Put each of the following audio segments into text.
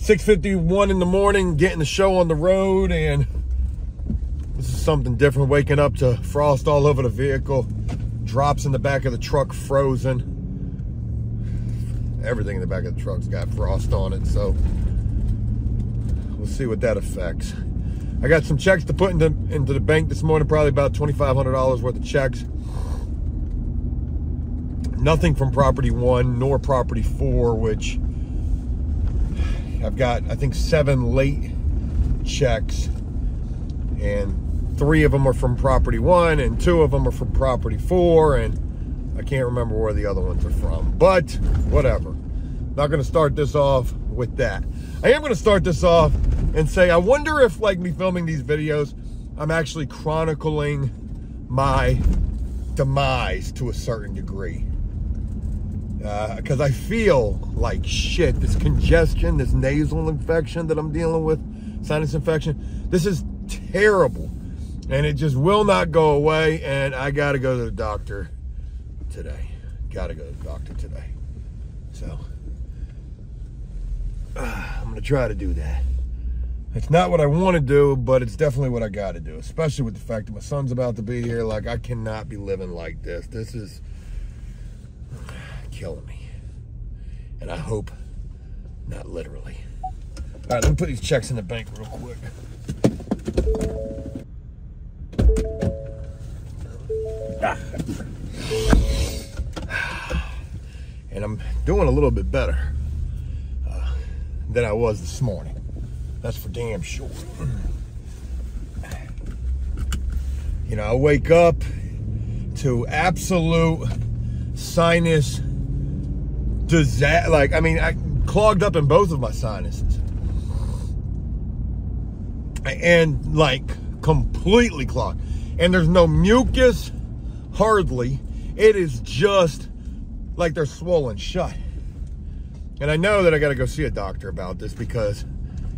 6:51 in the morning, getting the show on the road, and this is something different. Waking up to frost all over the vehicle, drops in the back of the truck frozen. Everything in the back of the truck's got frost on it, so we'll see what that affects. I got some checks to put into the bank this morning, probably about $2,500 worth of checks. Nothing from property 1 nor property 4, which I've got, I think, 7 late checks, and 3 of them are from property 1 and 2 of them are from property 4, and I can't remember where the other ones are from, but whatever. Not going to start this off with that. I am going to start this off and say, I wonder if, like me filming these videos, I'm actually chronicling my demise to a certain degree. Because I feel like shit. This congestion, this nasal infection that I'm dealing with, sinus infection, this is terrible. And it just will not go away. And I got to go to the doctor today. Got to go to the doctor today. So, I'm going to try to do that. It's not what I want to do, but it's definitely what I got to do. Especially with the fact that my son's about to be here. Like, I cannot be living like this. This is killing me, and I hope not literally. All right, let me put these checks in the bank real quick. And I'm doing a little bit better than I was this morning. That's for damn sure. You know, I wake up to absolute sinus disaster. Like, I mean, I clogged up in both of my sinuses, and like completely clogged, and there's no mucus, hardly. It is just like they're swollen shut. And I know that I got to go see a doctor about this, because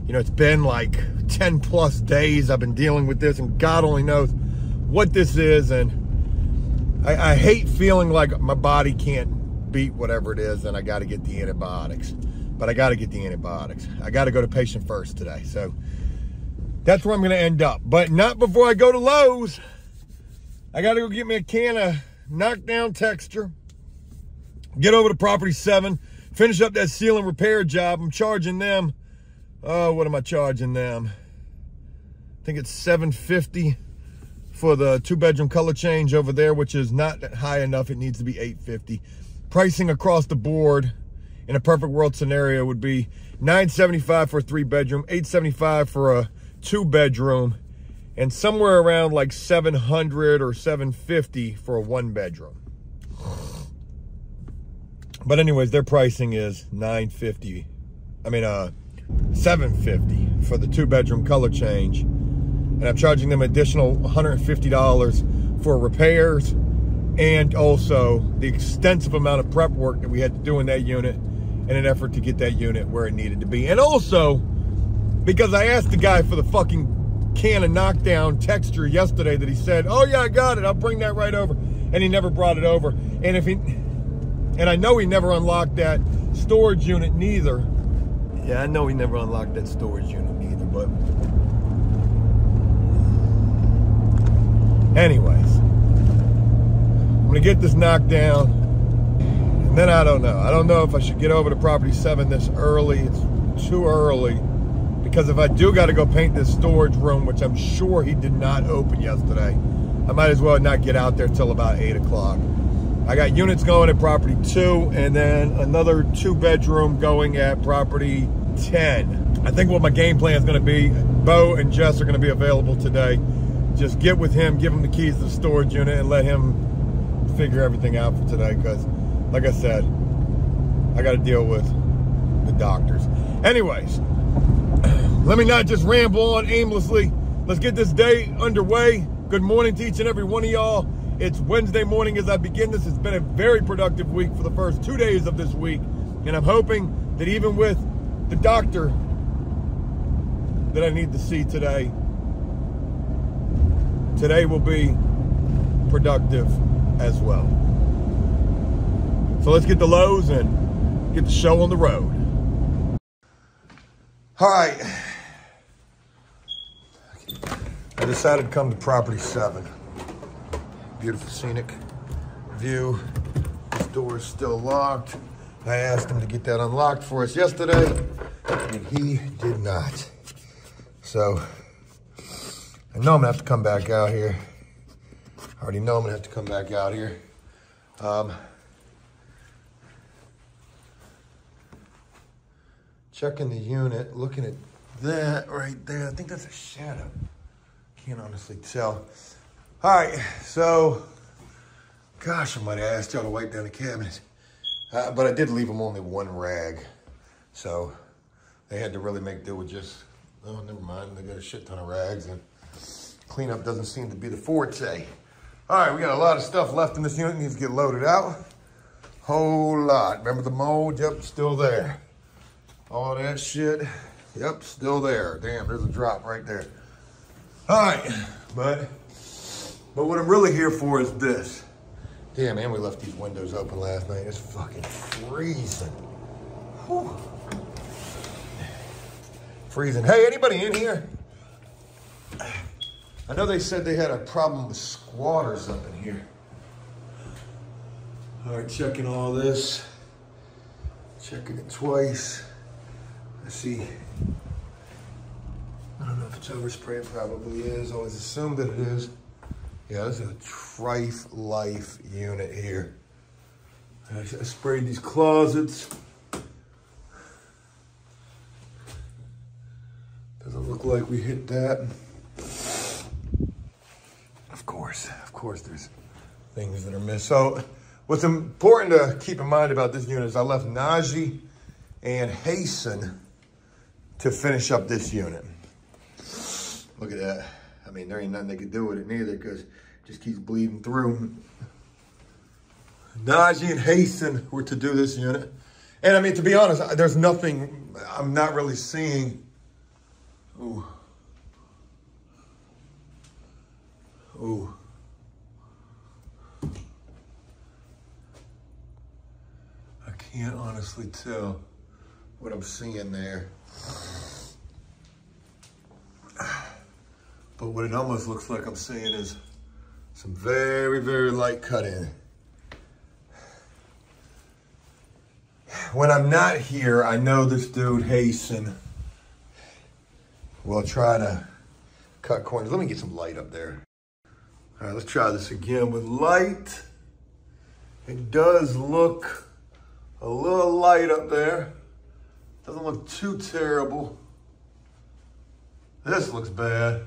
you know, it's been like 10 plus days I've been dealing with this, and God only knows what this is. And I hate feeling like my body can't beat whatever it is, and I got to get the antibiotics. But I got to get the antibiotics. I got to go to patient first today. So that's where I'm going to end up. But not before I go to Lowe's. I got to go get me a can of knockdown texture. Get over to property 7. Finish up that seal and repair job. I'm charging them. What am I charging them? I think it's $750 for the 2-bedroom color change over there, which is not high enough. It needs to be $850. Pricing across the board in a perfect world scenario would be $975 for a 3-bedroom, $875 for a 2-bedroom, and somewhere around like $700 or $750 for a 1-bedroom. But anyways, their pricing is $750 for the 2-bedroom color change, and I'm charging them additional $150 for repairs, and also the extensive amount of prep work that we had to do in that unit in an effort to get that unit where it needed to be. And also because I asked the guy for the fucking can of knockdown texture yesterday, that he said, oh yeah, I got it, I'll bring that right over, and he never brought it over. And I know he never unlocked that storage unit neither. Yeah, I know he never unlocked that storage unit neither, but anyways, I'm gonna get this knocked down, and then I don't know. I don't know if I should get over to property 7 this early. It's too early, because if I do got to go paint this storage room, which I'm sure he did not open yesterday, I might as well not get out there till about 8 o'clock. I got units going at property 2, and then another 2-bedroom going at property 10. I think what my game plan is going to be, Bo and Jess are going to be available today. Just get with him, give him the keys to the storage unit, and let him figure everything out for today, because like I said, I got to deal with the doctors. Anyways, let me not just ramble on aimlessly. Let's get this day underway. Good morning to each and every one of y'all. It's Wednesday morning as I begin this. It's been a very productive week for the first 2 days of this week, and I'm hoping that even with the doctor that I need to see today will be productive as well. So let's get to Lowe's and get the show on the road. All right. I decided to come to property 7. Beautiful scenic view. This door is still locked. I asked him to get that unlocked for us yesterday, and he did not. So, I know I'm gonna have to come back out here. I already know I'm gonna have to come back out here. Checking the unit, looking at that right there. I think that's a shadow. Can't honestly tell. All right, so, gosh almighty, I asked y'all to wipe down the cabinets. But I did leave them only 1 rag. So they had to really make do with just, oh, never mind. They got a shit ton of rags and cleanup doesn't seem to be the forte. All right, we got a lot of stuff left in this unit. It needs to get loaded out. Whole lot. Remember the mold? Yep, still there. All that shit, yep, still there. Damn, there's a drop right there. All right, but what I'm really here for is this. Damn, man, we left these windows open last night. It's fucking freezing. Whew. Freezing. Hey, anybody in here? I know they said they had a problem with squatters up in here. All right, checking all this. Checking it twice. Let's see. I don't know if it's overspray. It probably is. Always assume that it is. Yeah, this is a Trife Life unit here. I sprayed these closets. Doesn't look like we hit that. Of course there's things that are missed. So what's important to keep in mind about this unit is I left Najee and Hasten to finish up this unit. Look at that. I mean, there ain't nothing they could do with it neither because it just keeps bleeding through. Najee and Hasten were to do this unit. And I mean, to be honest, there's nothing, I'm not really seeing. Ooh. Ooh. I can't honestly tell what I'm seeing there. But what it almost looks like I'm seeing is some very, very light cut in. When I'm not here, I know this dude, Hasten, will try to cut corners. Let me get some light up there. All right, let's try this again with light. It does look a little light up there. Doesn't look too terrible. This looks bad.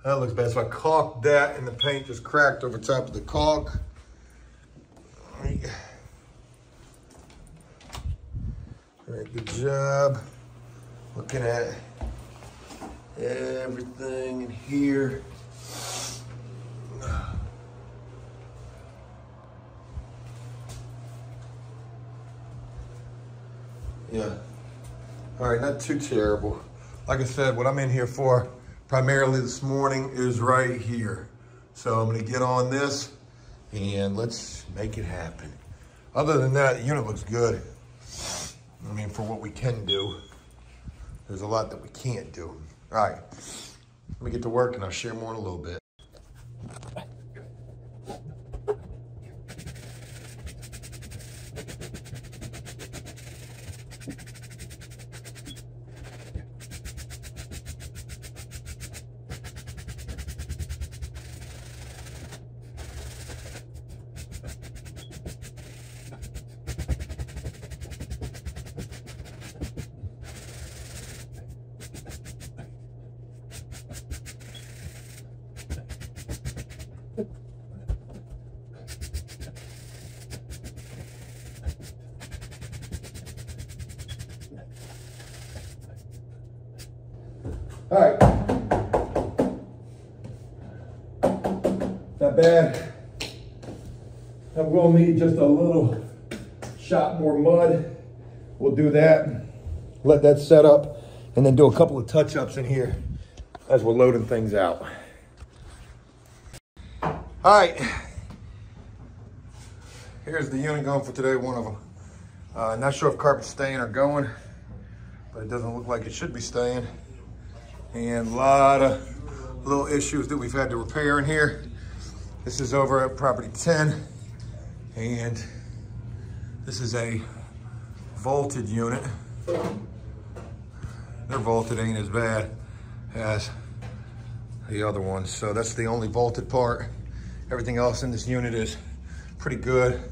That looks bad. So I caulked that and the paint just cracked over top of the caulk. All right, good job. Looking at everything in here. Yeah. All right, not too terrible. Like I said, what I'm in here for primarily this morning is right here. So I'm gonna get on this and let's make it happen. Other than that, the unit looks good. I mean, for what we can do, there's a lot that we can't do. All right, let me get to work and I'll share more in a little bit. All right, not bad. I will need just a little shot more mud. We'll do that, let that set up, and then do a couple of touch-ups in here as we're loading things out. All right, here's the unit going for today, one of them. Not sure if carpet's staying or going, but it doesn't look like it should be staying. And a lot of little issues that we've had to repair in here. This is over at property 10, and this is a vaulted unit. Their vaulted ain't as bad as the other ones. So that's the only vaulted part. Everything else in this unit is pretty good.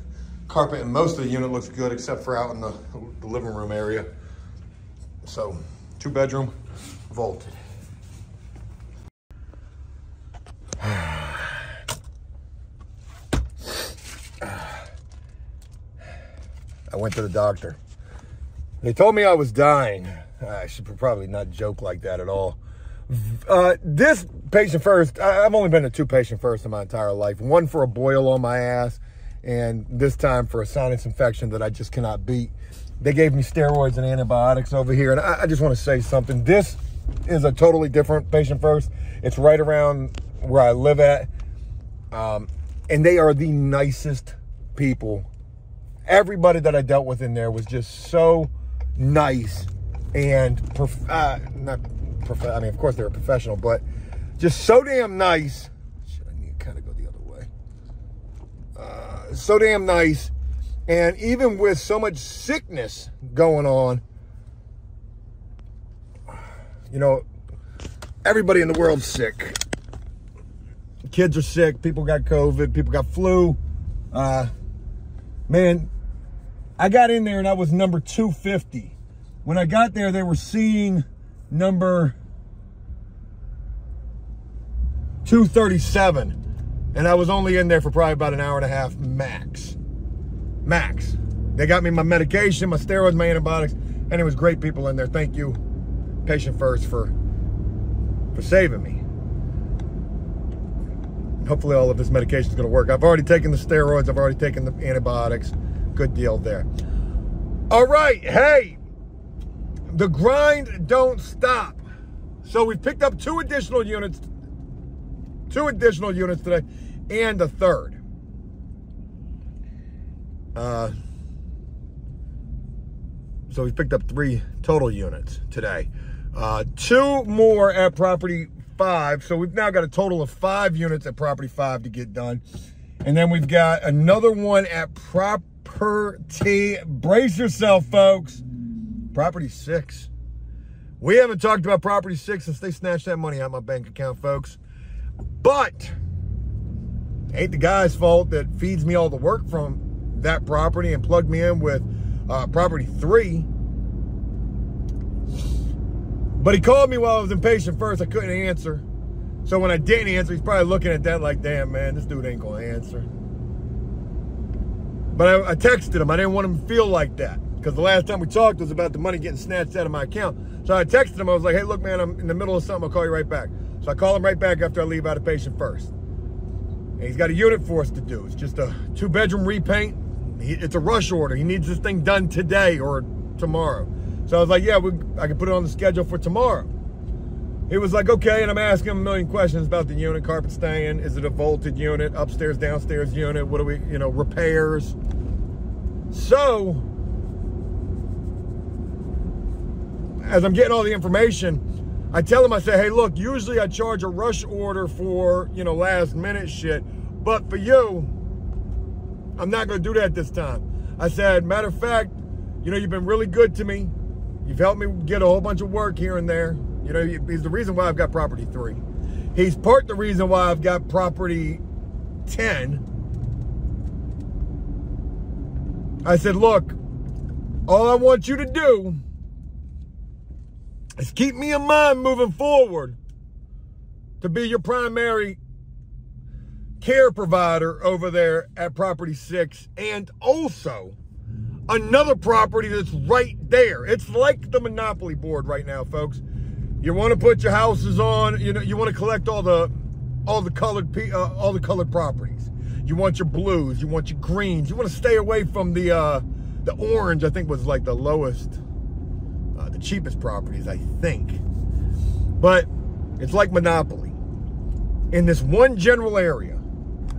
Carpet in most of the unit looks good except for out in the living room area. So 2-bedroom, vaulted. I went to the doctor. They told me I was dying. I should probably not joke like that at all. This patient first, I've only been to 2 patient first in my entire life. One for a boil on my ass, and this time for a sinus infection that I just cannot beat. They gave me steroids and antibiotics over here, and I just want to say something. This is a totally different patient first. It's right around where I live at, and they are the nicest people. Everybody that I dealt with in there was just so nice and I mean, of course they were professional, but just so damn nice. Shit, I need to kind of go the other way. So damn nice. And even with so much sickness going on, you know, everybody in the world's sick. Kids are sick. People got COVID. People got flu. Man, I got in there and I was number 250. When I got there, they were seeing number 237. And I was only in there for probably about an hour and a half max. Max. They got me my medication, my steroids, my antibiotics, and it was great people in there. Thank you, patient first, for saving me. Hopefully all of this medication is going to work. I've already taken the steroids. I've already taken the antibiotics. Good deal there. All right. Hey, the grind don't stop. So we picked up 2 additional units today, and a third. So we picked up 3 total units today. 2 more at property 5. So we've now got a total of 5 units at property 5 to get done. And then we've got another one at property, brace yourself, folks, property 6. We haven't talked about property 6 since they snatched that money out of my bank account, folks. But it ain't the guy's fault that feeds me all the work from that property and plugged me in with property 3. But he called me while I was in patient first. I couldn't answer. So when I didn't answer, he's probably looking at that like, damn, man, this dude ain't going to answer. But I texted him. I didn't want him to feel like that, because the last time we talked was about the money getting snatched out of my account. So I texted him. I was like, hey, look, man, I'm in the middle of something. I'll call you right back. So I call him right back after I leave out of patient first. And he's got a unit for us to do. It's just a 2-bedroom repaint. It's a rush order. He needs this thing done today or tomorrow. So I was like, yeah, I can put it on the schedule for tomorrow. He was like, okay, and I'm asking him a million questions about the unit. Carpet staying, is it a vaulted unit, upstairs, downstairs unit, what do we, repairs. So, as I'm getting all the information, I tell him, I say, hey, look, usually I charge a rush order for, last minute shit, but for you, I'm not gonna do that this time. I said, matter of fact, you've been really good to me. You've helped me get a whole bunch of work here and there. He's the reason why I've got property 3. He's part the reason why I've got property 10. I said, look, all I want you to do is keep me in mind moving forward to be your primary care provider over there at property 6, and also another property that's right there. It's like the Monopoly board right now, folks. You want to put your houses on, you want to collect all the colored properties. You want your blues, you want your greens. You want to stay away from the orange. I think was like the lowest, the cheapest properties, I think. But it's like Monopoly. In this one general area,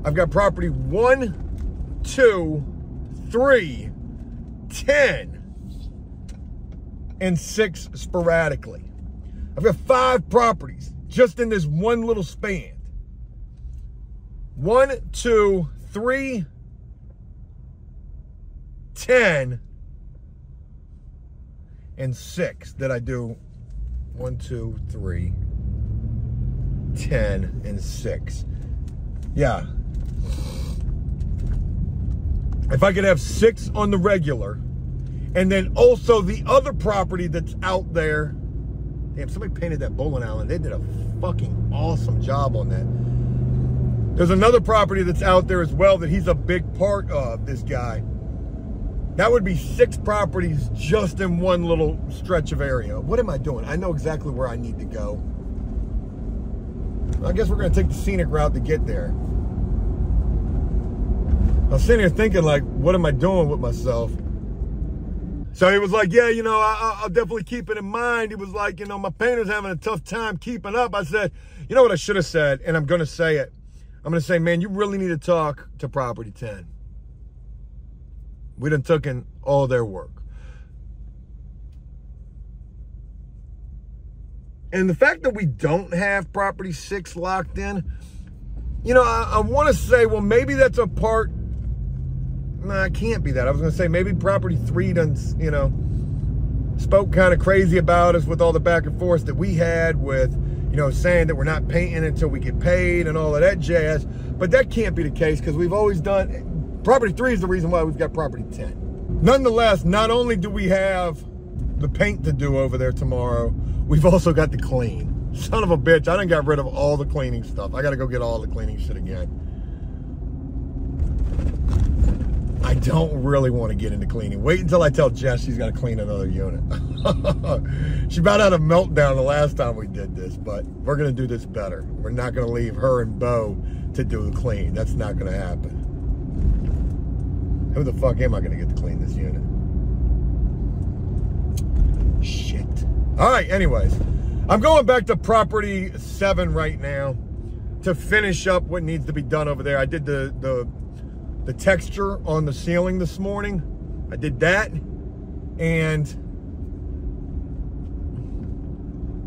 I've got property 1, 2, 3, 10 and 6 sporadically. I've got 5 properties just in this one little span. 1, 2, 3, 10, and 6 that I do 1, 2, 3, 10, and 6. Yeah. If I could have 6 on the regular, and then also the other property that's out there. Damn, somebody painted that bowling alley. They did a fucking awesome job on that. There's another property that's out there as well that he's a big part of, this guy. That would be 6 properties just in one little stretch of area. What am I doing? I know exactly where I need to go. I guess we're going to take the scenic route to get there. I was sitting here thinking, like, what am I doing with myself? So he was like, yeah, you know, I'll definitely keep it in mind. He was like, you know, my painter's having a tough time keeping up. I said, you know what I should have said, and I'm going to say it. I'm going to say, man, you really need to talk to Property 10. We done took in all their work. And the fact that we don't have Property 6 locked in, you know, I want to say, well, maybe that's a part. Nah, it can't be that. I was going to say maybe Property 3 done, you know, spoke kind of crazy about us with all the back and forth that we had with, you know, saying that we're not painting until we get paid and all of that jazz. But that can't be the case because we've always done, Property 3 is the reason why we've got Property 10. Nonetheless, not only do we have the paint to do over there tomorrow, we've also got the clean. Son of a bitch, I done got rid of all the cleaning stuff. I got to go get all the cleaning shit again. I don't really want to get into cleaning. Wait until I tell Jess she's got to clean another unit. She about had a meltdown the last time we did this, but we're going to do this better. We're not going to leave her and Bo to do the clean. That's not going to happen. Who the fuck am I going to get to clean this unit? Shit. All right, anyways. I'm going back to Property 7 right now to finish up what needs to be done over there. I did the texture on the ceiling this morning. I did that, and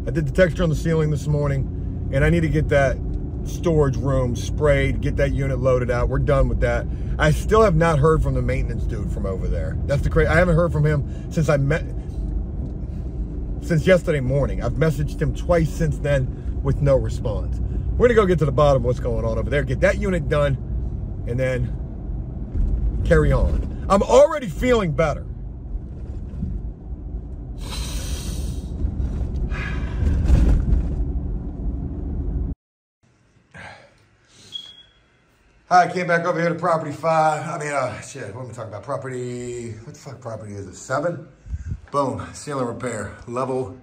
I did the texture on the ceiling this morning, and I need to get that storage room sprayed, get that unit loaded out. We're done with that. I still have not heard from the maintenance dude from over there. That's the crazy. I haven't heard from him since since yesterday morning. I've messaged him twice since then with no response. We're gonna go get to the bottom of what's going on over there, get that unit done, and then carry on. I'm already feeling better. I came back over here to Property 5. I mean, shit, what am I talking about? Property, what the fuck property is it? 7? Boom, ceiling repair, level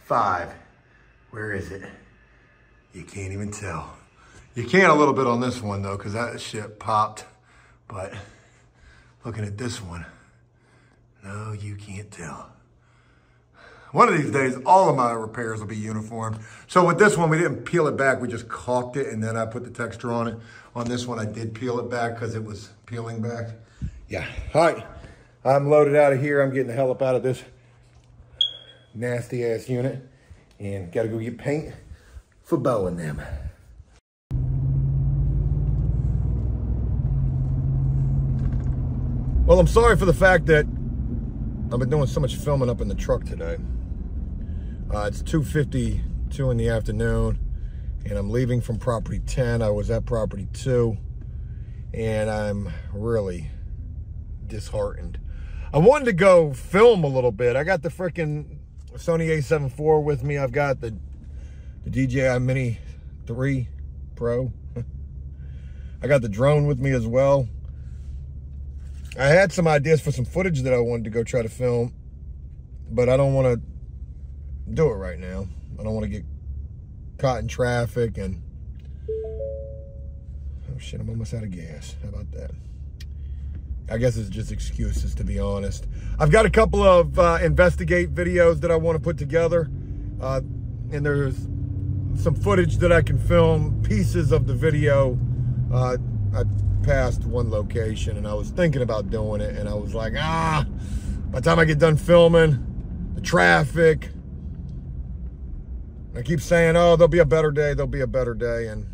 5. Where is it? You can't even tell. You can a little bit on this one though, because that shit popped. But looking at this one, no, you can't tell. One of these days, all of my repairs will be uniform. So with this one, we didn't peel it back. We just caulked it, and then I put the texture on it. On this one, I did peel it back because it was peeling back. Yeah. All right. I'm loaded out of here. I'm getting the hell up out of this nasty-ass unit. And got to go get paint for Bo and them. Well, I'm sorry for the fact that I've been doing so much filming up in the truck today. It's 2:52 in the afternoon, and I'm leaving from Property 10. I was at Property 2, and I'm really disheartened. I wanted to go film a little bit. I got the freaking Sony a7 IV with me. I've got the DJI Mini 3 Pro. I got the drone with me as well. I had some ideas for some footage that I wanted to go try to film, but I don't want to do it right now. I don't want to get caught in traffic and, oh shit, I'm almost out of gas. How about that? I guess it's just excuses, to be honest. I've got a couple of investigate videos that I want to put together, and there's some footage that I can film, pieces of the video. I passed one location and I was thinking about doing it, and I was like, By the time I get done filming, the traffic, I keep saying, oh, there'll be a better day, there'll be a better day, and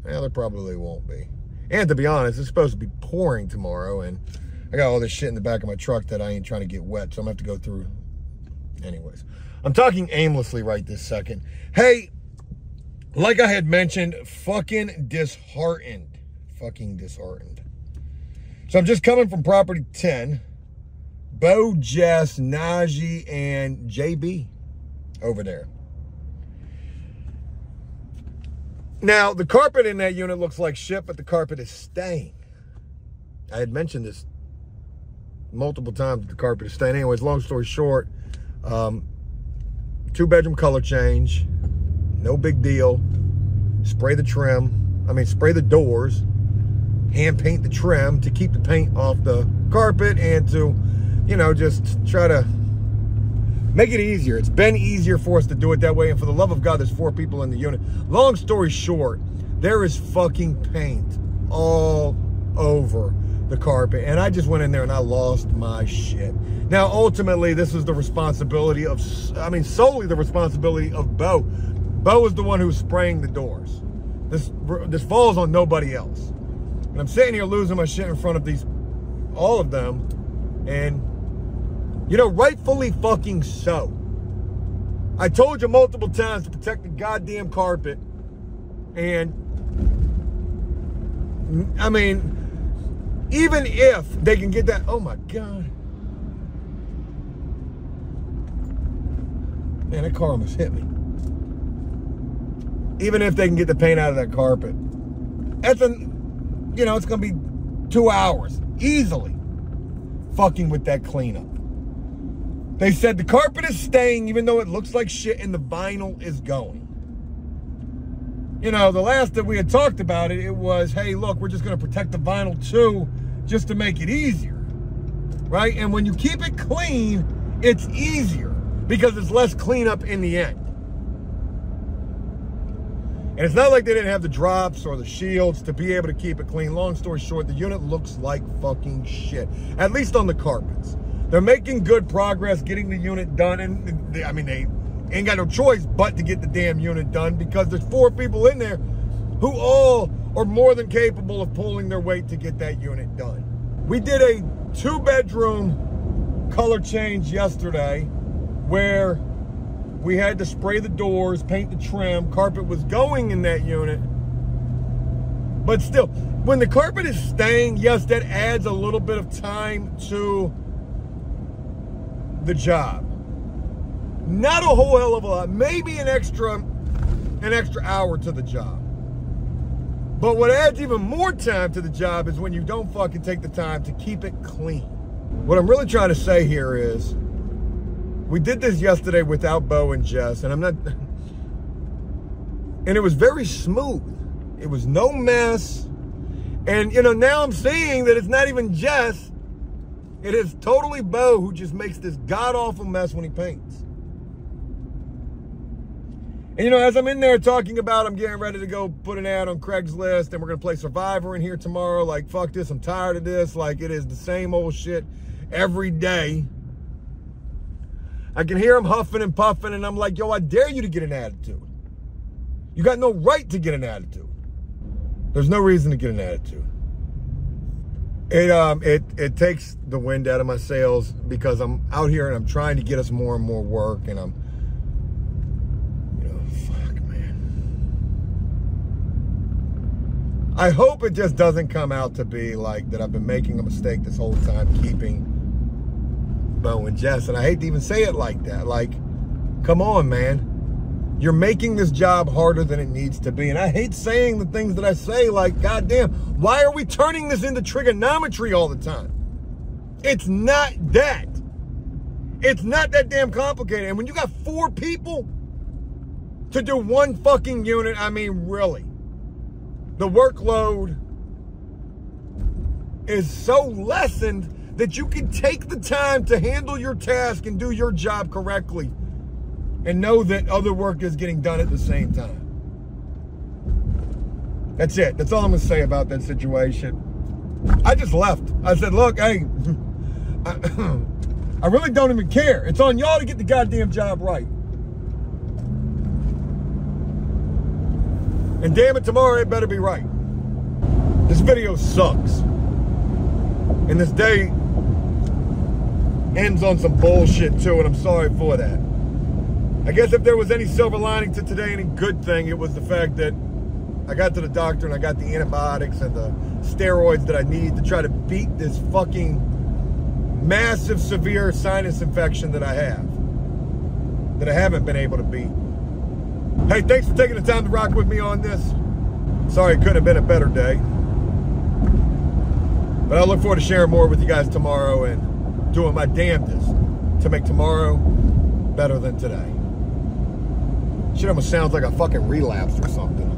yeah, there probably won't be. And to be honest, it's supposed to be pouring tomorrow, and I got all this shit in the back of my truck that I ain't trying to get wet, so I'm gonna have to go through. Anyways, I'm talking aimlessly right this second. Hey, like I had mentioned, fucking disheartened. So I'm just coming from property 10. Bo, Jess, Najee, and JB over there. Now, the carpet in that unit looks like shit, but the carpet is staying. I had mentioned this multiple times, the carpet is staying. Anyways, long story short, 2-bedroom color change, no big deal. Spray the doors, hand paint the trim to keep the paint off the carpet and to, you know, just try to make it easier. It's been easier for us to do it that way, and for the love of God, there's 4 people in the unit. Long story short, there is fucking paint all over the carpet, and I just went in there and I lost my shit. Now, ultimately, this is the responsibility of, solely the responsibility of Bo. Bo is the one who's spraying the doors. This falls on nobody else. And I'm sitting here losing my shit in front of all of them, and you know, rightfully fucking so. I told you multiple times to protect the goddamn carpet, and I mean, even if they can get that, oh my God. Man, that car almost hit me. Even if they can get the paint out of that carpet, it's gonna be 2 hours, easily, fucking with that cleanup. They said the carpet is staying even though it looks like shit and the vinyl is going. You know, the last that we had talked about it, it was, hey, look, we're just gonna protect the vinyl too, just to make it easier, right? And when you keep it clean, it's easier because it's less cleanup in the end. And it's not like they didn't have the drops or the shields to be able to keep it clean. Long story short, the unit looks like fucking shit, at least on the carpets. They're making good progress getting the unit done, and they ain't got no choice but to get the damn unit done because there's 4 people in there who all are more than capable of pulling their weight to get that unit done. We did a 2-bedroom color change yesterday where we had to spray the doors, paint the trim, carpet was going in that unit. But still, when the carpet is staying, yes, that adds a little bit of time to the job. Not a whole hell of a lot, maybe an extra hour to the job. But what adds even more time to the job is when you don't fucking take the time to keep it clean. What I'm really trying to say here is, we did this yesterday without Bo and Jess, and it was very smooth. It was no mess. And, you know, now I'm seeing that it's not even Jess. It is totally Bo who just makes this god-awful mess when he paints. And, you know, as I'm in there talking about I'm getting ready to go put an ad on Craigslist and we're going to play Survivor in here tomorrow, like, fuck this, I'm tired of this. Like, it is the same old shit every day. I can hear him huffing and puffing, and I'm like, yo, I dare you to get an attitude. You got no right to get an attitude. There's no reason to get an attitude. It takes the wind out of my sails because I'm out here and I'm trying to get us more and more work, and I'm, fuck, man. I hope it just doesn't come out to be like that I've been making a mistake this whole time keeping Bo and Jess, and I hate to even say it like that. Like, come on, man. You're making this job harder than it needs to be. And I hate saying the things that I say, like, goddamn, why are we turning this into trigonometry all the time? It's not that. It's not that damn complicated. And when you got 4 people to do one fucking unit, I mean, really, the workload is so lessened that you can take the time to handle your task and do your job correctly and know that other work is getting done at the same time. That's it. That's all I'm going to say about that situation. I just left. I said, look, hey, I really don't even care. It's on y'all to get the goddamn job right. And damn it, tomorrow it better be right. This video sucks. And this day ends on some bullshit too, and I'm sorry for that. I guess if there was any silver lining to today, any good thing, it was the fact that I got to the doctor and I got the antibiotics and the steroids that I need to try to beat this fucking massive, severe sinus infection that I have, that I haven't been able to beat. Hey, thanks for taking the time to rock with me on this. Sorry it couldn't have been a better day. But I look forward to sharing more with you guys tomorrow and doing my damnedest to make tomorrow better than today. Shit almost sounds like a fucking relapse or something.